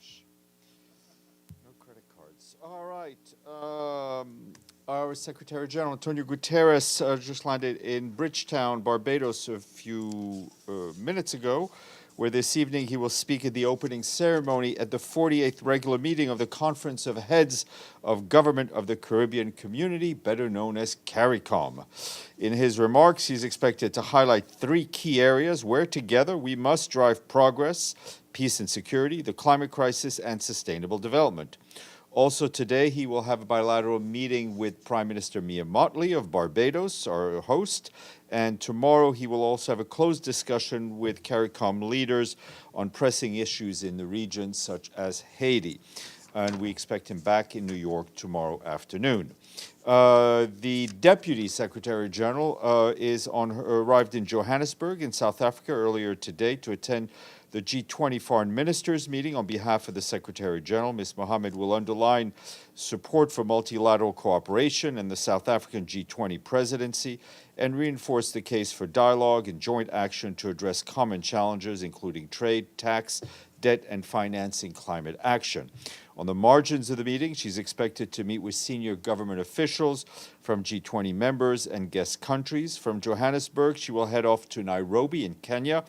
cash. No credit cards. All right. Our Secretary General, Antonio Guterres, just landed in Bridgetown, Barbados, a few minutes ago, where this evening he will speak at the opening ceremony at the 48th regular meeting of the Conference of Heads of Government of the Caribbean Community, better known as CARICOM. In his remarks, he's expected to highlight three key areas where together we must drive progress, peace and security, the climate crisis, and sustainable development. Also today, he will have a bilateral meeting with Prime Minister Mottley of Barbados, our host, and tomorrow he will also have a closed discussion with CARICOM leaders on pressing issues in the region, such as Haiti. And we expect him back in New York tomorrow afternoon. The Deputy Secretary General arrived in Johannesburg in South Africa earlier today to attend the G20 Foreign Ministers meeting. On behalf of the Secretary General, Ms. Mohammed will underline support for multilateral cooperation and the South African G20 presidency and reinforce the case for dialogue and joint action to address common challenges, including trade, tax, debt, and financing climate action. On the margins of the meeting, she's expected to meet with senior government officials from G20 members and guest countries. From Johannesburg, she will head off to Nairobi in Kenya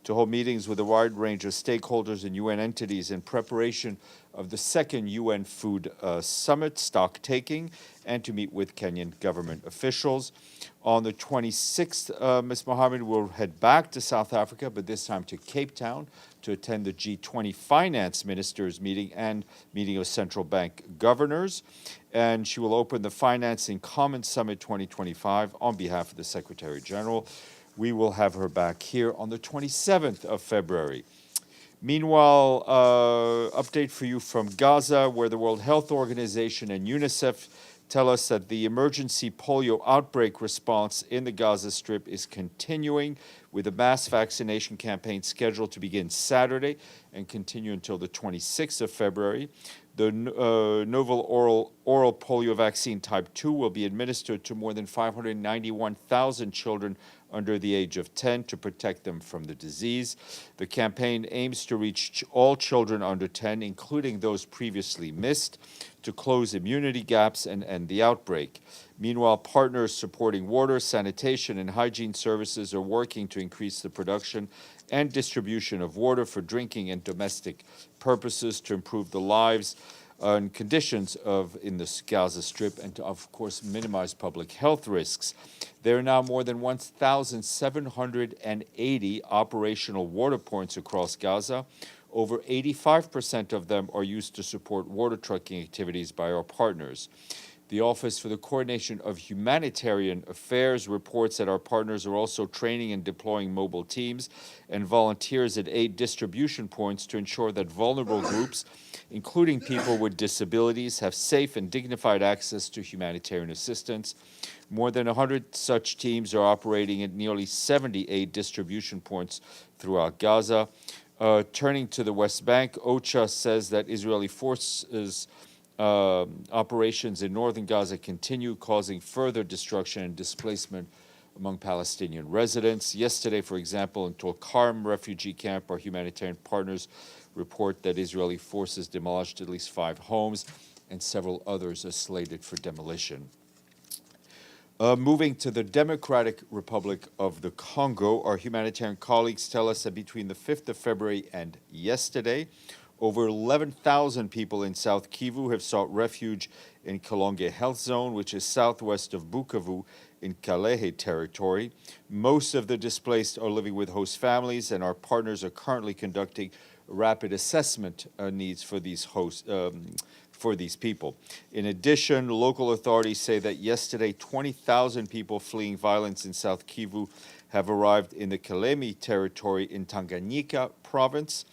to hold meetings with a wide range of stakeholders and UN entities in preparation of the second UN Food Summit, stock taking, and to meet with Kenyan government officials. On the 26th, Ms. Mohammed will head back to South Africa, but this time to Cape Town, to attend the G20 Finance Ministers meeting and meeting of central bank governors. And she will open the Financing Common Summit 2025 on behalf of the Secretary General. We will have her back here on the 27th of February. Meanwhile, update for you from Gaza, where the World Health Organization and UNICEF tell us that the emergency polio outbreak response in the Gaza Strip is continuing, with a mass vaccination campaign scheduled to begin Saturday and continue until the 26th of February. The novel oral polio vaccine type 2 will be administered to more than 591,000 children under the age of 10 to protect them from the disease. The campaign aims to reach all children under 10, including those previously missed, to close immunity gaps and end the outbreak. Meanwhile, partners supporting water, sanitation, and hygiene services are working to increase the production and distribution of water for drinking and domestic purposes to improve the lives and conditions in the Gaza Strip and to, of course, minimize public health risks. There are now more than 1,780 operational water points across Gaza. Over 85% of them are used to support water trucking activities by our partners. The Office for the Coordination of Humanitarian Affairs reports that our partners are also training and deploying mobile teams and volunteers at 8 distribution points to ensure that vulnerable groups, including people with disabilities, have safe and dignified access to humanitarian assistance. More than 100 such teams are operating at nearly 78 distribution points throughout Gaza. Turning to the West Bank, OCHA says that Israeli forces operations in northern Gaza continue, causing further destruction and displacement among Palestinian residents. Yesterday, for example, in Tulkarm refugee camp, our humanitarian partners report that Israeli forces demolished at least 5 homes and several others are slated for demolition. Moving to the Democratic Republic of the Congo, our humanitarian colleagues tell us that between the 5th of February and yesterday, over 11,000 people in South Kivu have sought refuge in Kalonge Health Zone, which is southwest of Bukavu in Kalehe territory. Most of the displaced are living with host families, and our partners are currently conducting rapid assessment needs for these people. In addition, local authorities say that yesterday 20,000 people fleeing violence in South Kivu have arrived in the Kalemi territory in Tanganyika province.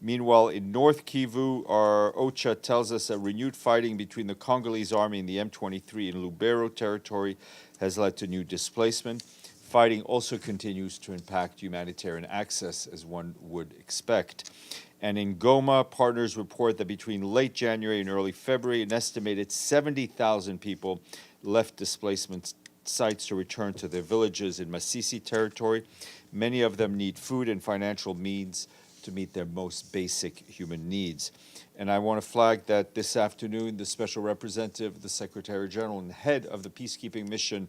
Meanwhile, in North Kivu, our OCHA tells us that renewed fighting between the Congolese army and the M23 in Lubero territory has led to new displacement. Fighting also continues to impact humanitarian access, as one would expect. And in Goma, partners report that between late January and early February, an estimated 70,000 people left displacement sites to return to their villages in Masisi territory. Many of them need food and financial means to meet their most basic human needs. And I want to flag that this afternoon, the Special Representative, the Secretary General, and head of the peacekeeping mission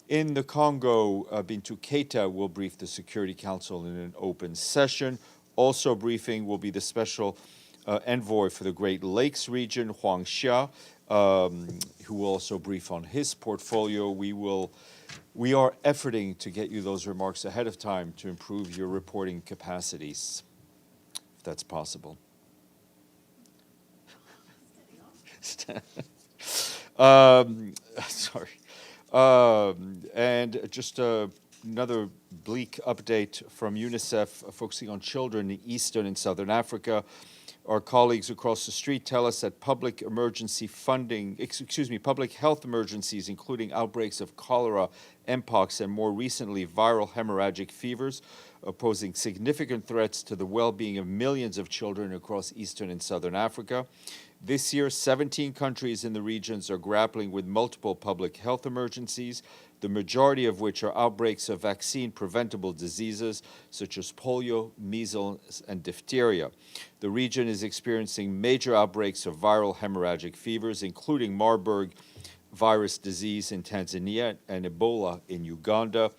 in the Congo, Bintou Keita, will brief the Security Council in an open session. Also briefing will be the Special Envoy for the Great Lakes region, Huang Xia, who will also brief on his portfolio. We are efforting to get you those remarks ahead of time to improve your reporting capacities, if that's possible. Sorry. And just another bleak update from UNICEF focusing on children in Eastern and Southern Africa. Our colleagues across the street tell us that public health emergencies, including outbreaks of cholera, mpox, and more recently viral hemorrhagic fevers, are posing significant threats to the well-being of millions of children across Eastern and Southern Africa. This year, 17 countries in the regions are grappling with multiple public health emergencies, the majority of which are outbreaks of vaccine-preventable diseases such as polio, measles, and diphtheria. The region is experiencing major outbreaks of viral hemorrhagic fevers, including Marburg virus disease in Tanzania and Ebola in Uganda.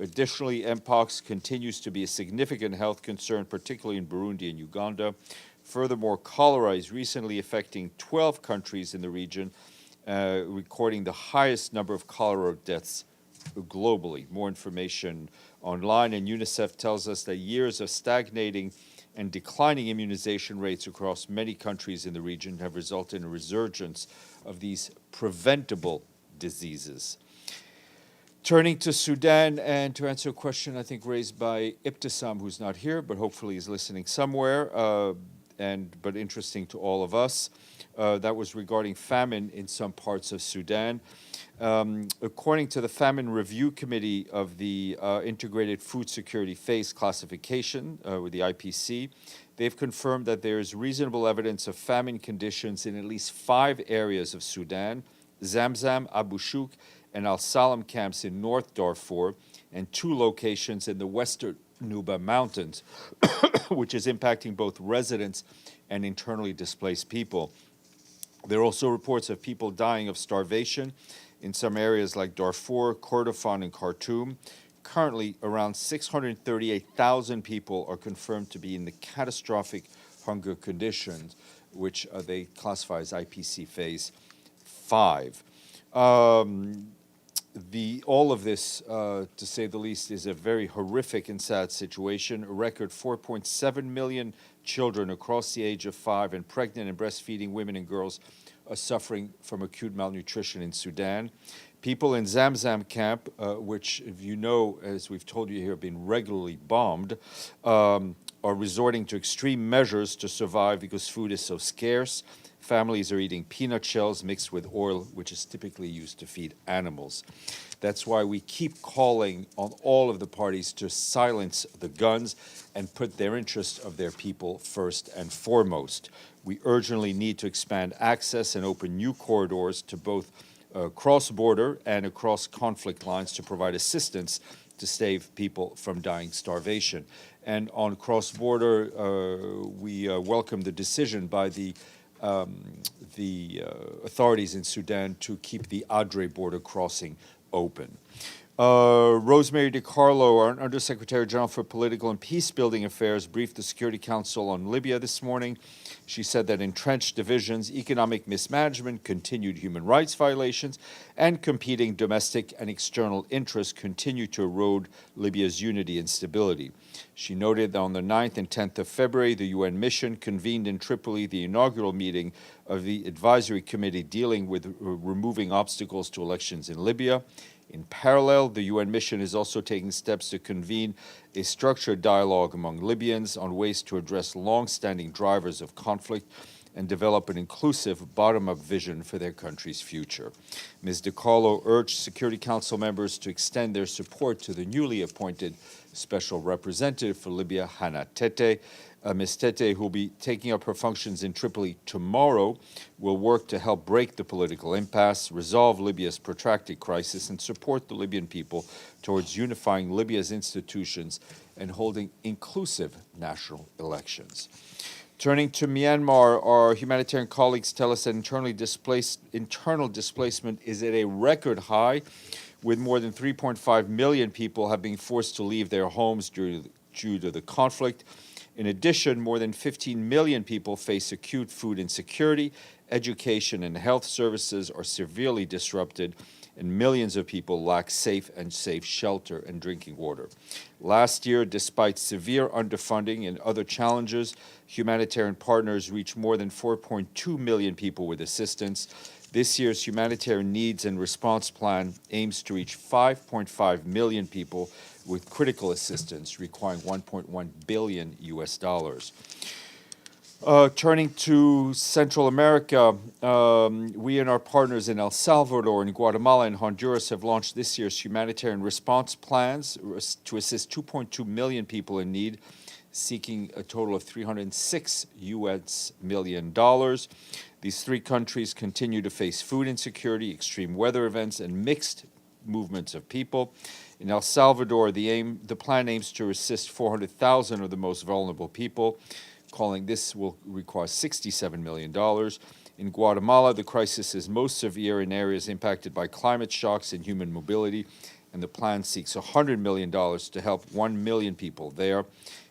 Additionally, mpox continues to be a significant health concern, particularly in Burundi and Uganda. Furthermore, cholera is recently affecting 12 countries in the region, recording the highest number of cholera deaths globally. More information online, and UNICEF tells us that years of stagnating and declining immunization rates across many countries in the region have resulted in a resurgence of these preventable diseases. Turning to Sudan, and to answer a question I think raised by Ibtisam, who's not here, but hopefully is listening somewhere, but interesting to all of us. That was regarding famine in some parts of Sudan. According to the Famine Review Committee of the Integrated Food Security Phase Classification with the IPC, they've confirmed that there is reasonable evidence of famine conditions in at least 5 areas of Sudan: Zamzam, Abu Shouk, and Al-Salam camps in North Darfur, and 2 locations in the western Nuba Mountains, which is impacting both residents and internally displaced people. There are also reports of people dying of starvation in some areas like Darfur, Kordofan, and Khartoum. Currently, around 638,000 people are confirmed to be in the catastrophic hunger conditions, which they classify as IPC Phase 5. All of this, to say the least, is a very horrific and sad situation. A record 4.7 million children across the age of 5 and pregnant and breastfeeding women and girls are suffering from acute malnutrition in Sudan. People in Zamzam camp, which, if you know, as we've told you here, have been regularly bombed, are resorting to extreme measures to survive because food is so scarce. Families are eating peanut shells mixed with oil, which is typically used to feed animals. That's why we keep calling on all of the parties to silence the guns and put their interest of their people first and foremost. We urgently need to expand access and open new corridors to both cross-border and across conflict lines to provide assistance to save people from dying starvation. And on cross-border, we welcome the decision by the authorities in Sudan to keep the Adre border crossing open. Rosemary DiCarlo, our Undersecretary General for Political and Peacebuilding Affairs, briefed the Security Council on Libya this morning. She said that entrenched divisions, economic mismanagement, continued human rights violations, and competing domestic and external interests continue to erode Libya's unity and stability. She noted that on the 9th and 10th of February, the UN mission convened in Tripoli the inaugural meeting of the Advisory Committee dealing with removing obstacles to elections in Libya. In parallel, the UN mission is also taking steps to convene a structured dialogue among Libyans on ways to address long-standing drivers of conflict and develop an inclusive bottom-up vision for their country's future. Ms. DiCarlo urged Security Council members to extend their support to the newly appointed Special Representative for Libya, Hannah Tete, Ms. Tete, who will be taking up her functions in Tripoli tomorrow, will work to help break the political impasse, resolve Libya's protracted crisis, and support the Libyan people towards unifying Libya's institutions and holding inclusive national elections. Turning to Myanmar, our humanitarian colleagues tell us that internal displacement is at a record high, with more than 3.5 million people have been forced to leave their homes due to the conflict. In addition, more than 15 million people face acute food insecurity, education and health services are severely disrupted, and millions of people lack safe shelter and drinking water. Last year, despite severe underfunding and other challenges, humanitarian partners reached more than 4.2 million people with assistance. This year's humanitarian needs and response plan aims to reach 5.5 million people with critical assistance requiring 1.1 billion US dollars. Turning to Central America, we and our partners in El Salvador and Guatemala and Honduras have launched this year's humanitarian response plans to assist 2.2 million people in need, seeking a total of $306 million. These three countries continue to face food insecurity, extreme weather events, and mixed movements of people. In El Salvador, the plan aims to assist 400,000 of the most vulnerable people, calling this will require $67 million. In Guatemala, the crisis is most severe in areas impacted by climate shocks and human mobility, and the plan seeks $100 million to help 1 million people there.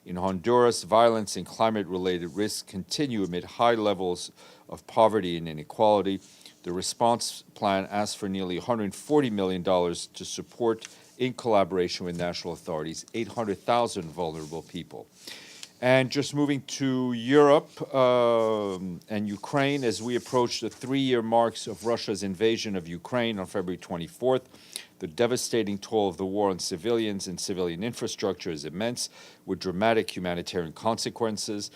In Honduras, violence and climate-related risks continue amid high levels of poverty and inequality. The response plan asks for nearly $140 million to support, in collaboration with national authorities, 800,000 vulnerable people. And just moving to Europe and Ukraine, as we approach the 3-year marks of Russia's invasion of Ukraine on February 24th, the devastating toll of the war on civilians and civilian infrastructure is immense, with dramatic humanitarian consequences.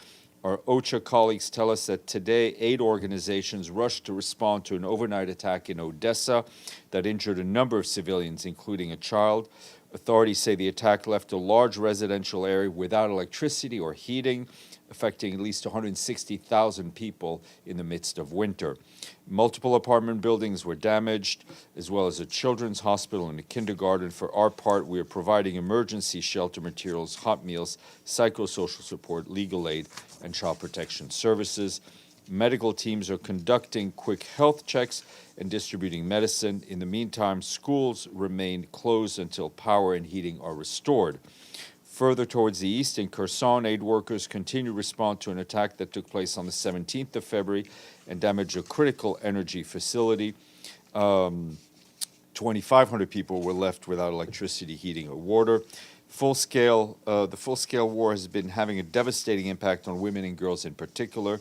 Our OCHA colleagues tell us that today 8 organizations rushed to respond to an overnight attack in Odessa that injured a number of civilians, including a child. Authorities say the attack left a large residential area without electricity or heating, affecting at least 160,000 people in the midst of winter. Multiple apartment buildings were damaged, as well as a children's hospital and a kindergarten. For our part, we are providing emergency shelter materials, hot meals, psychosocial support, legal aid, and child protection services. Medical teams are conducting quick health checks and distributing medicine. In the meantime, schools remain closed until power and heating are restored. Further towards the east, in Kherson, aid workers continue to respond to an attack that took place on the 17th of February and damaged a critical energy facility. 2,500 people were left without electricity, heating, or water. The full-scale war has been having a devastating impact on women and girls in particular.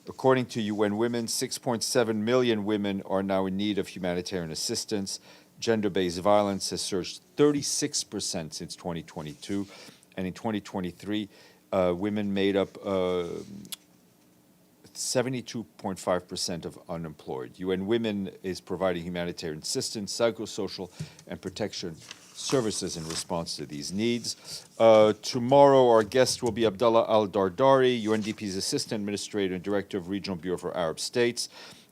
According to UN Women, 6.7 million women are now in need of humanitarian assistance. Gender-based violence has surged 36% since 2022, and in 2023, women made up 72.5% of unemployed. UN Women is providing humanitarian assistance, psychosocial, and protection services in response to these needs. Tomorrow, our guest will be Abdullah Al-Dardari, UNDP's Assistant Administrator and Director of Regional Bureau for Arab States.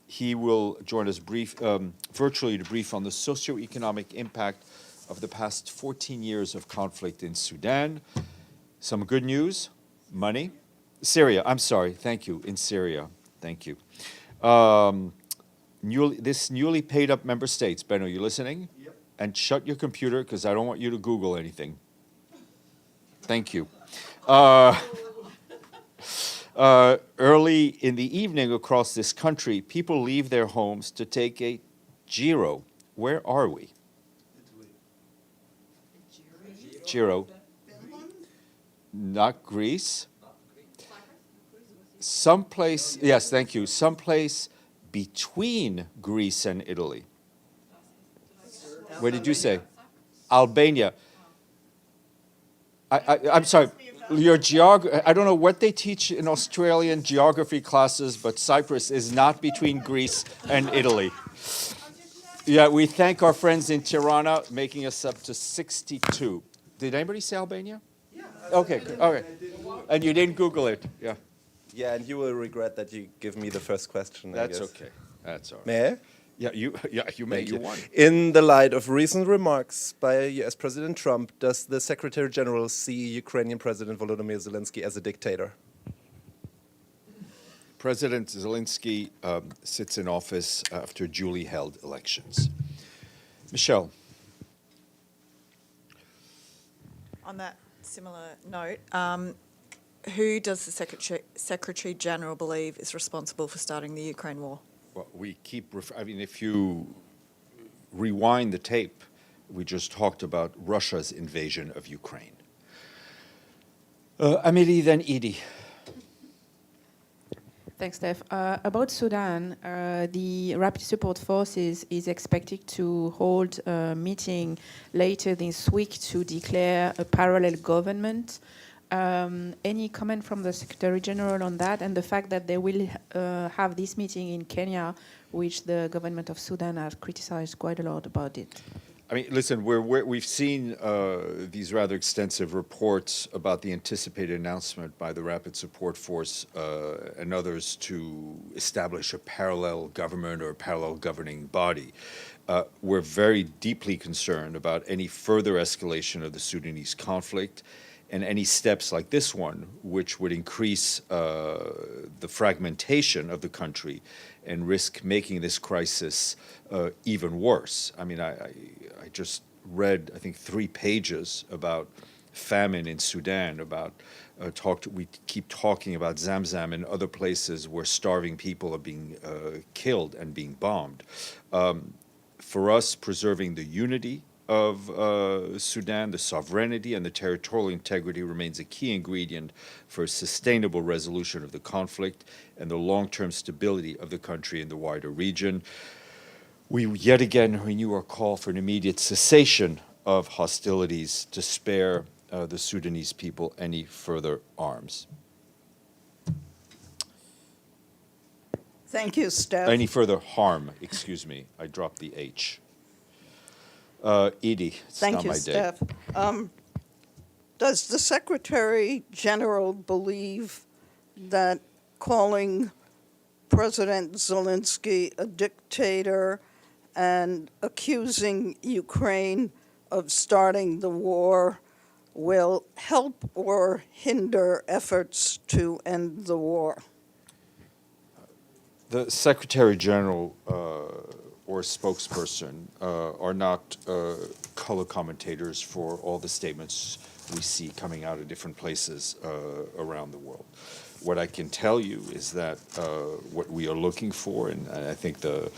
He will join us virtually to brief on the socioeconomic impact of the past 14 years of conflict in Sudan. Some good news, money. Syria, I'm sorry, thank you, in Syria, thank you. This newly paid up member states, Ben, are you listening? Yep. And shut your computer, because I don't want you to Google anything. Thank you. Early in the evening across this country, people leave their homes to take a Giro. Where are we? Giro. Not Greece. Someplace, yes, thank you. Someplace between Greece and Italy. What did you say? Albania. I'm sorry. Your I don't know what they teach in Australian geography classes, but Cyprus is not between Greece and Italy. Yeah, we thank our friends in Tirana, making us up to 62. Did anybody say Albania? Yeah. Okay, all right. And you didn't Google it, yeah. Yeah, and you will regret that you give me the first question. I That's guess. okay. That's all right. May I? Yeah, you may. Thank You won. In the light of recent remarks by US President Trump, does the Secretary General see Ukrainian President Volodymyr Zelensky as a dictator? President Zelensky sits in office after duly held elections. Michelle. On that similar note, who does the Secretary General believe is responsible for starting the Ukraine war? Well, we keep, I mean, if you rewind the tape, we just talked about Russia's invasion of Ukraine. Amélie, then Edie. Thanks, Steph. About Sudan, the Rapid Support Forces is expected to hold a meeting later this week to declare a parallel government. Any comment from the Secretary General on that and the fact that they will have this meeting in Kenya, which the government of Sudan has criticized quite a lot about it? I mean, listen, we've seen these rather extensive reports about the anticipated announcement by the Rapid Support Force and others to establish a parallel government or a parallel governing body. We're very deeply concerned about any further escalation of the Sudanese conflict and any steps like this one, which would increase the fragmentation of the country and risk making this crisis even worse. I mean, I just read, I think, 3 pages about famine in Sudan, about we keep talking about Zamzam and other places where starving people are being killed and being bombed. For us, preserving the unity of Sudan, the sovereignty and the territorial integrity remains a key ingredient for a sustainable resolution of the conflict and the long-term stability of the country and the wider region. We yet again renew our call for an immediate cessation of hostilities to spare the Sudanese people any further arms. Thank you, Steph. Any further harm, excuse me, I dropped the H. Edie, it's Thank not you, my day. Steph. Does the Secretary General believe that calling President Zelensky a dictator and accusing Ukraine of starting the war will help or hinder efforts to end the war? The Secretary General or spokesperson are not color commentators for all the statements we see coming out of different places around the world. What I can tell you is that what we are looking for, and I think the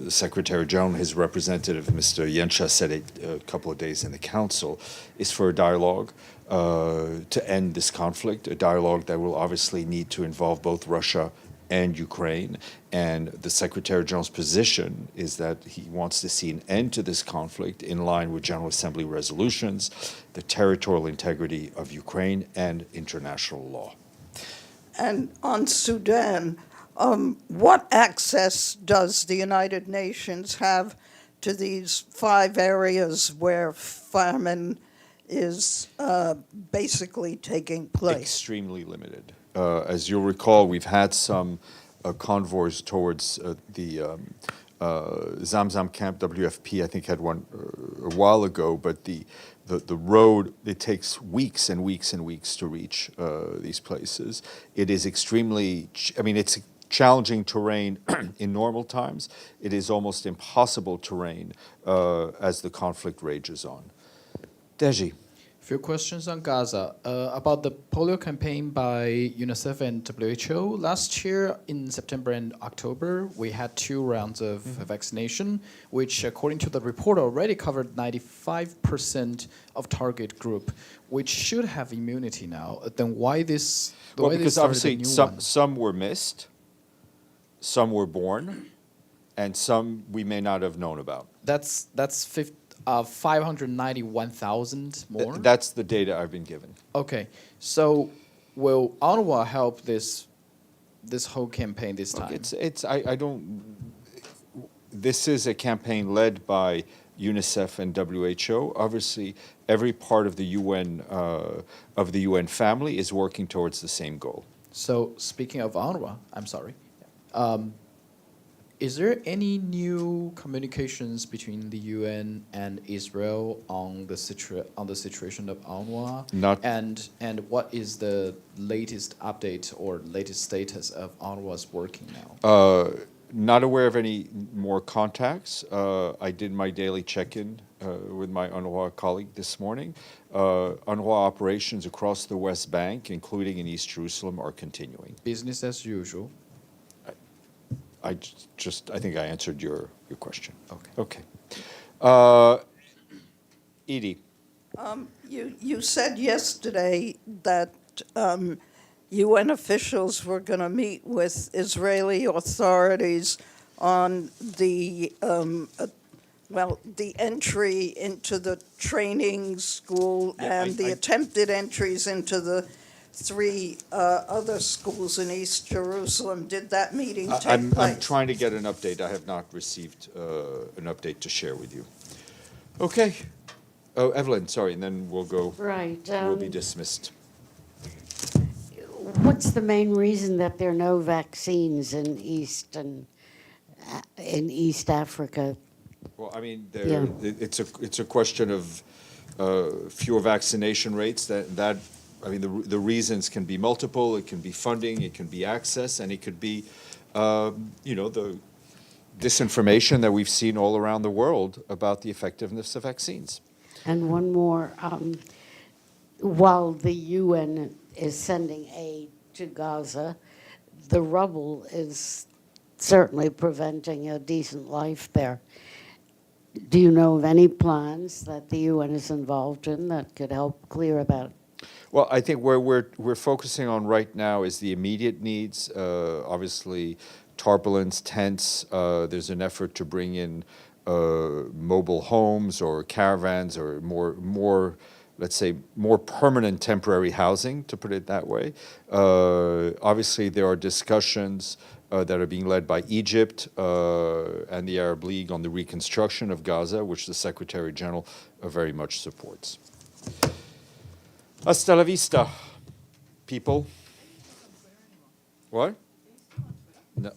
Secretary General, his representative, Mr. Yensha, said it a couple of days in the Council, is for a dialogue to end this conflict, a dialogue that will obviously need to involve both Russia and Ukraine. And the Secretary General's position is that he wants to see an end to this conflict in line with General Assembly resolutions, the territorial integrity of Ukraine, and international law. And on Sudan, what access does the United Nations have to these 5 areas where famine is basically taking place? Extremely limited. As you'll recall, we've had some convoys towards the Zamzam camp. WFP, I think, had one a while ago, but the road, it takes weeks and weeks and weeks to reach these places. It is extremely, I mean, it's challenging terrain in normal times. It is almost impossible terrain as the conflict rages on. Deji. Few questions on Gaza. About the polio campaign by UNICEF and WHO. Last year in September and October, we had 2 rounds of vaccination, which according to the report already covered 95% of target group, which should have immunity now. Then why this? Well, because obviously some were missed, some were born, and some we may not have known about. That's 591,000 more? That's the data I've been given. Okay, so will UNRWA help this whole campaign this time? I don't. This is a campaign led by UNICEF and WHO. Obviously, every part of the UN family is working towards the same goal. So speaking of UNRWA, I'm sorry. Is there any new communications between the UN and Israel on the situation of UNRWA? Not- And what is the latest update or latest status of UNRWA's working now? Not aware of any more contacts. I did my daily check-in with my UNRWA colleague this morning. UNRWA operations across the West Bank, including in East Jerusalem, are continuing. Business as usual. I think I answered your question. Okay. Okay. Edie. You said yesterday that UN officials were going to meet with Israeli authorities on the the entry into the training school Yeah, and the attempted entries into the 3 other schools in East Jerusalem. Did that meeting take place? I'm trying to get an update. I have not received an update to share with you. Okay. Oh, Evelyn, sorry, and then we'll go. Right. We'll be dismissed. What's the main reason that there are no vaccines in East Africa? Well, I mean, Yeah. it's a question of fewer vaccination rates. I mean, the reasons can be multiple. It can be funding, it can be access, and it could be, the disinformation that we've seen all around the world about the effectiveness of vaccines. And one more, while the UN is sending aid to Gaza, the rubble is certainly preventing a decent life there. Do you know of any plans that the UN is involved in that could help clear that? Well, I think where we're focusing on right now is the immediate needs. Obviously, tarpaulins, tents. There's an effort to bring in mobile homes or caravans or more, let's say, more permanent temporary housing, to put it that way. Obviously, there are discussions that are being led by Egypt and the Arab League on the reconstruction of Gaza, which the Secretary General very much supports. Hasta la vista, people. What? No.